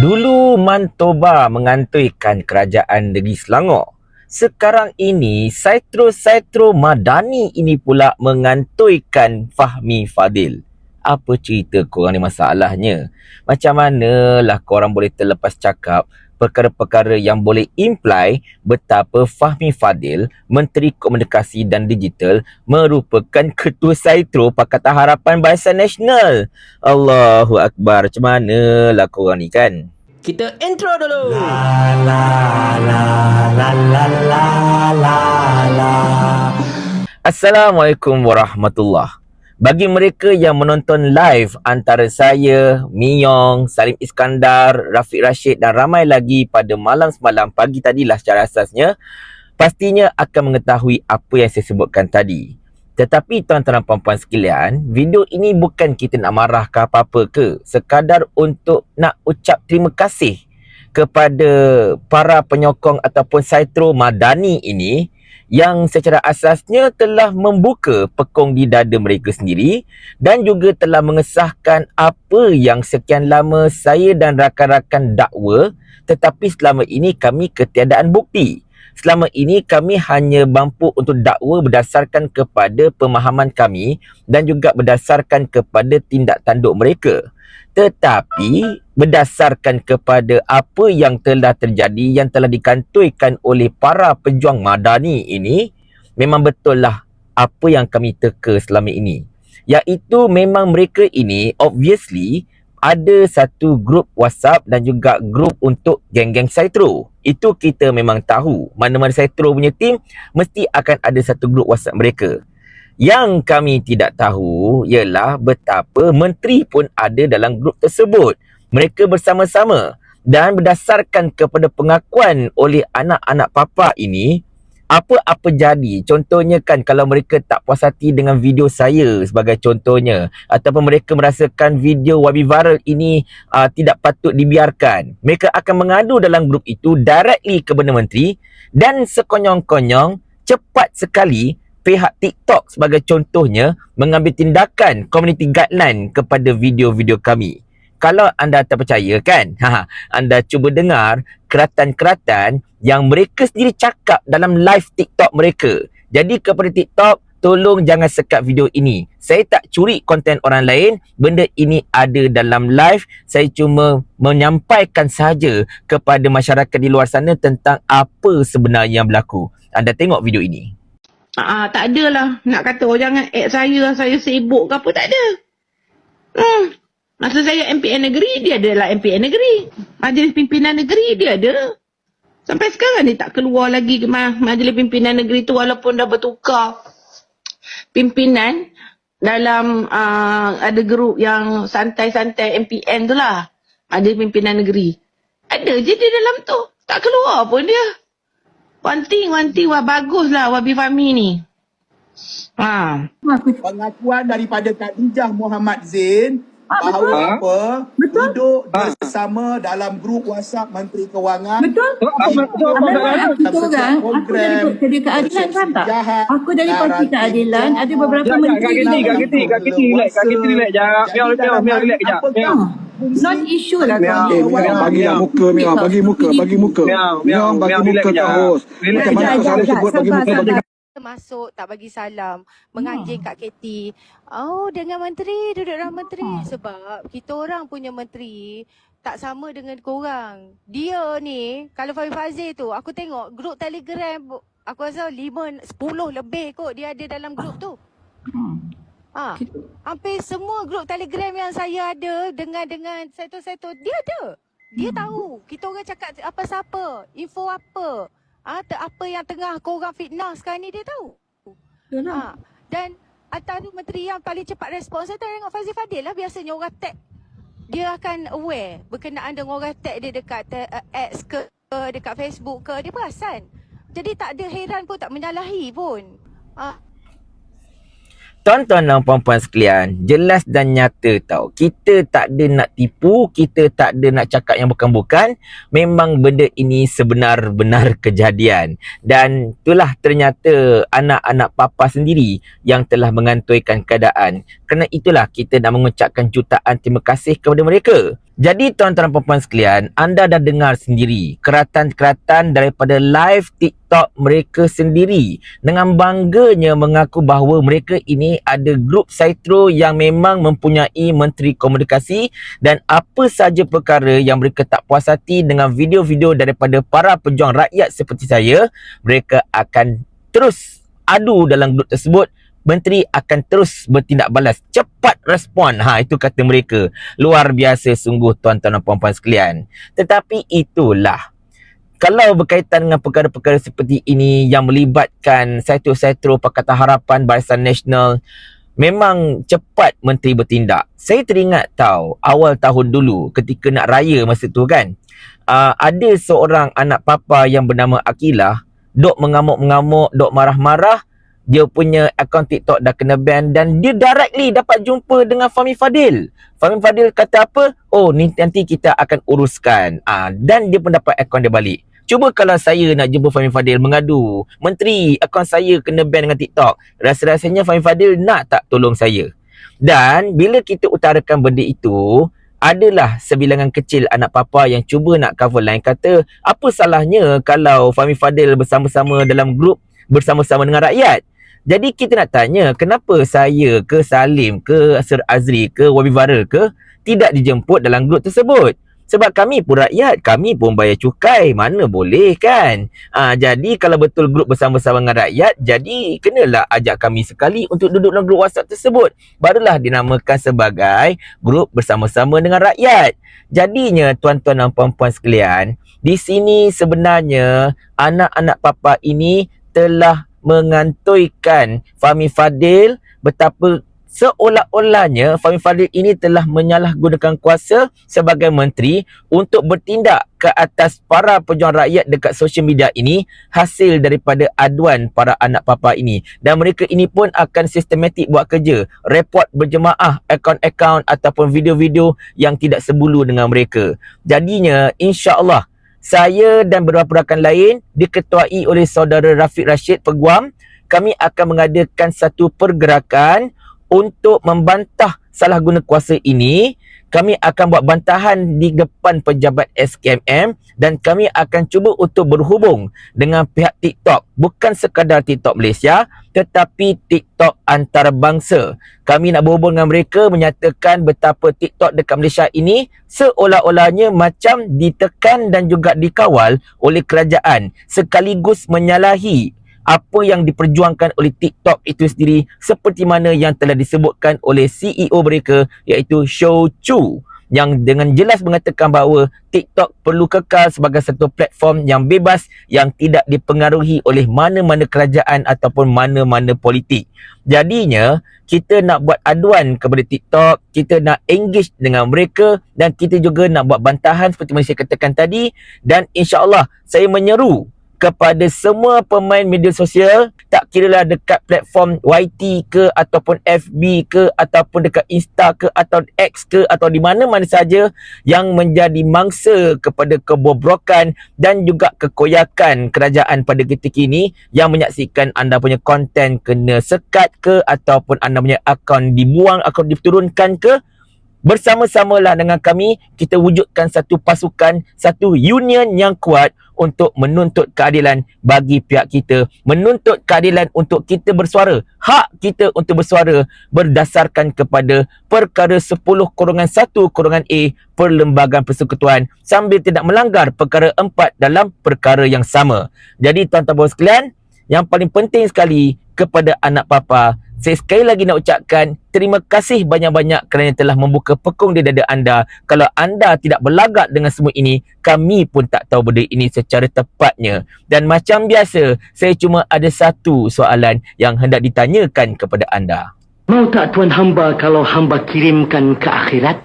Dulu Mantoba mengantuikan kerajaan negeri Selangor. Sekarang ini Saitro Madani ini pula mengantuikan Fahmi Fadil. Apa cerita korang ni masalahnya? Macam manalah korang boleh terlepas cakap perkara-perkara yang boleh imply betapa Fahmi Fadil, Menteri Komunikasi dan Digital, merupakan Ketua Saitro Pakatan Harapan Barisan Nasional. Allahu Akbar. Macam manalah korang ni kan? Kita intro dulu. Assalamualaikum warahmatullahi. Bagi mereka yang menonton live antara saya, Miyong, Salim Iskandar, Rafiq Rashid dan ramai lagi pada malam semalam pagi tadilah secara asasnya, pastinya akan mengetahui apa yang saya sebutkan tadi. Tetapi tuan-tuan dan puan-puan sekalian, video ini bukan kita nak marah ke apa-apa ke, sekadar untuk nak ucap terima kasih kepada para penyokong ataupun Saitro Madani ini yang secara asasnya telah membuka pekong di dada mereka sendiri dan juga telah mengesahkan apa yang sekian lama saya dan rakan-rakan dakwa, tetapi selama ini kami ketiadaan bukti. Selama ini kami hanya mampu untuk dakwa berdasarkan kepada pemahaman kami dan juga berdasarkan kepada tindak tanduk mereka. Tetapi berdasarkan kepada apa yang telah terjadi, yang telah dikantuikan oleh para pejuang Madani ini, memang betul lah apa yang kami teka selama ini. Iaitu memang mereka ini obviously ada satu grup WhatsApp dan juga grup untuk geng-geng Saitro. Itu kita memang tahu. Mana-mana Saitro punya team mesti akan ada satu grup WhatsApp mereka. Yang kami tidak tahu ialah betapa menteri pun ada dalam grup tersebut. Mereka bersama-sama dan berdasarkan kepada pengakuan oleh anak-anak papa ini, apa-apa jadi. Contohnya kan kalau mereka tak puas hati dengan video saya sebagai contohnya, ataupun mereka merasakan video Wabi Viral ini tidak patut dibiarkan, mereka akan mengadu dalam grup itu directly ke Perdana Menteri dan sekonyong-konyong cepat sekali pihak TikTok sebagai contohnya mengambil tindakan community guideline kepada video-video kami. Kalau anda tak percaya kan, anda cuba dengar keratan-keratan yang mereka sendiri cakap dalam live TikTok mereka. Jadi kepada TikTok, tolong jangan sekat video ini. Saya tak curi konten orang lain, benda ini ada dalam live. Saya cuma menyampaikan sahaja kepada masyarakat di luar sana tentang apa sebenarnya yang berlaku. Anda tengok video ini. Tak adalah nak kata jangan add saya sibuk ke apa, tak ada. Masa saya MPN negeri, dia adalah MPN negeri. Majlis Pimpinan Negeri, dia ada. Sampai sekarang ni tak keluar lagi ke Majlis Pimpinan Negeri tu, walaupun dah bertukar pimpinan dalam ada grup yang santai-santai MPN tu lah. Majlis Pimpinan Negeri. Ada je dia dalam tu. Tak keluar pun dia. One thing, wah baguslah Wabi Fahmi ni. Pengakuan daripada Khadijah Muhammad Zain bahawa duduk bersama dalam grup WhatsApp Menteri Kewangan. Betul. Kita orang, aku dari Parti Keadilan kan tak? Aku dari Parti Keadilan, ada beberapa menteri. Kak Kiti relax jap. Miao relax kejap. Non issue lah kau. Bagilah muka, Miao. Bagi muka. Miao bagi muka kat host. Macam mana kau selalu sebut bagi muka. Masuk tak bagi salam, menganjing Kak Katie. Oh, dengan menteri, duduk dalam menteri. Sebab kita orang punya menteri tak sama dengan korang. Dia ni, kalau Fahmi Fazil tu, aku tengok grup Telegram, aku rasa 5, 10 lebih kot dia ada dalam grup tu. Hampir semua grup Telegram yang saya ada dengan satu-satu, dia ada. Dia tahu kita orang cakap apa siapa, info apa. Apa yang tengah korang fitnah sekarang ni dia tahu. Dan antara menteri yang paling cepat respons saya tengok Fazil Fadil lah. Biasanya orang tag, dia akan aware berkenaan dengan orang tag dia dekat X ke dekat Facebook ke, dia perasan. Jadi tak ada heran pun, tak menyalahi pun. Tuan-tuan dan puan-puan sekalian, jelas dan nyata tau. Kita tak ada nak tipu, kita tak ada nak cakap yang bukan-bukan. Memang benda ini sebenar-benar kejadian. Dan itulah ternyata anak-anak papa sendiri yang telah mengantuikan keadaan. Kerana itulah kita nak mengucapkan jutaan terima kasih kepada mereka. Jadi tuan-tuan dan puan-puan sekalian, anda dah dengar sendiri keratan-keratan daripada live TikTok mereka sendiri dengan bangganya mengaku bahawa mereka ini ada grup Saitro yang memang mempunyai Menteri Komunikasi, dan apa saja perkara yang mereka tak puas hati dengan video-video daripada para pejuang rakyat seperti saya, mereka akan terus adu dalam grup tersebut. Menteri akan terus bertindak balas. Cepat respon. Itu kata mereka. Luar biasa sungguh tuan-tuan dan puan-puan sekalian. Tetapi itulah. Kalau berkaitan dengan perkara-perkara seperti ini yang melibatkan Saitro-Saitro Pakatan Harapan Barisan Nasional, memang cepat Menteri bertindak. Saya teringat tahu awal tahun dulu ketika nak raya masa tu kan. Ada seorang anak papa yang bernama Akilah. Dok mengamuk-mengamuk, dok marah-marah. Dia punya akaun TikTok dah kena ban dan dia directly dapat jumpa dengan Fahmi Fadil. Fahmi Fadil kata apa? Oh, ni nanti kita akan uruskan. Dan dia pun dapat akaun dia balik. Cuba kalau saya nak jumpa Fahmi Fadil mengadu, Menteri, akaun saya kena ban dengan TikTok. Rasa-rasanya Fahmi Fadil nak tak tolong saya? Dan bila kita utarakan benda itu, adalah sebilangan kecil anak papa yang cuba nak cover line kata, apa salahnya kalau Fahmi Fadil bersama-sama dalam grup, bersama-sama dengan rakyat? Jadi kita nak tanya, kenapa saya ke Salim ke Sir Azri ke Wabi Viral ke tidak dijemput dalam grup tersebut? Sebab kami pun rakyat, kami pun bayar cukai, mana boleh kan? Jadi kalau betul grup bersama-sama dengan rakyat, jadi kenalah ajak kami sekali untuk duduk dalam grup WhatsApp tersebut. Barulah dinamakan sebagai grup bersama-sama dengan rakyat. Jadinya tuan-tuan dan puan-puan sekalian, di sini sebenarnya anak-anak papa ini telah mengantuikan Fahmi Fadil, betapa seolah-olahnya Fahmi Fadil ini telah menyalahgunakan kuasa sebagai menteri untuk bertindak ke atas para pejuang rakyat dekat sosial media ini, hasil daripada aduan para anak papa ini. Dan mereka ini pun akan sistematik buat kerja, report berjemaah akaun-akaun ataupun video-video yang tidak sebulu dengan mereka. Jadinya insya-Allah saya dan beberapa rakan lain diketuai oleh saudara Rafiq Rashid Peguam, kami akan mengadakan satu pergerakan untuk membantah salah guna kuasa ini. Kami akan buat bantahan di depan pejabat SKMM dan kami akan cuba untuk berhubung dengan pihak TikTok. Bukan sekadar TikTok Malaysia, tetapi TikTok antarabangsa. Kami nak berhubung dengan mereka menyatakan betapa TikTok dekat Malaysia ini seolah-olahnya macam ditekan dan juga dikawal oleh kerajaan, sekaligus menyalahi apa yang diperjuangkan oleh TikTok itu sendiri, seperti mana yang telah disebutkan oleh CEO mereka, iaitu Shou Chew, yang dengan jelas mengatakan bahawa TikTok perlu kekal sebagai satu platform yang bebas, yang tidak dipengaruhi oleh mana-mana kerajaan ataupun mana-mana politik. Jadinya kita nak buat aduan kepada TikTok, kita nak engage dengan mereka, dan kita juga nak buat bantahan seperti mana saya katakan tadi. Dan insya-Allah saya menyeru kepada semua pemain media sosial, tak kiralah dekat platform YT ke ataupun FB ke ataupun dekat Insta ke atau X ke atau di mana-mana saja yang menjadi mangsa kepada kebobrokan dan juga kekoyakan kerajaan pada ketika ini, yang menyaksikan anda punya konten kena sekat ke ataupun anda punya akaun dibuang, akaun diturunkan ke, bersama-samalah dengan kami, kita wujudkan satu pasukan, satu union yang kuat untuk menuntut keadilan bagi pihak kita, menuntut keadilan untuk kita bersuara, hak kita untuk bersuara berdasarkan kepada perkara 10-1-A Perlembagaan Persekutuan, sambil tidak melanggar perkara 4 dalam perkara yang sama. Jadi tuan-tuan sekalian, yang paling penting sekali kepada anak papa, saya sekali lagi nak ucapkan terima kasih banyak-banyak kerana telah membuka pekung di dada anda. Kalau anda tidak berlagak dengan semua ini, kami pun tak tahu benda ini secara tepatnya. Dan macam biasa, saya cuma ada satu soalan yang hendak ditanyakan kepada anda. Mau tak tuan hamba kalau hamba kirimkan ke akhirat?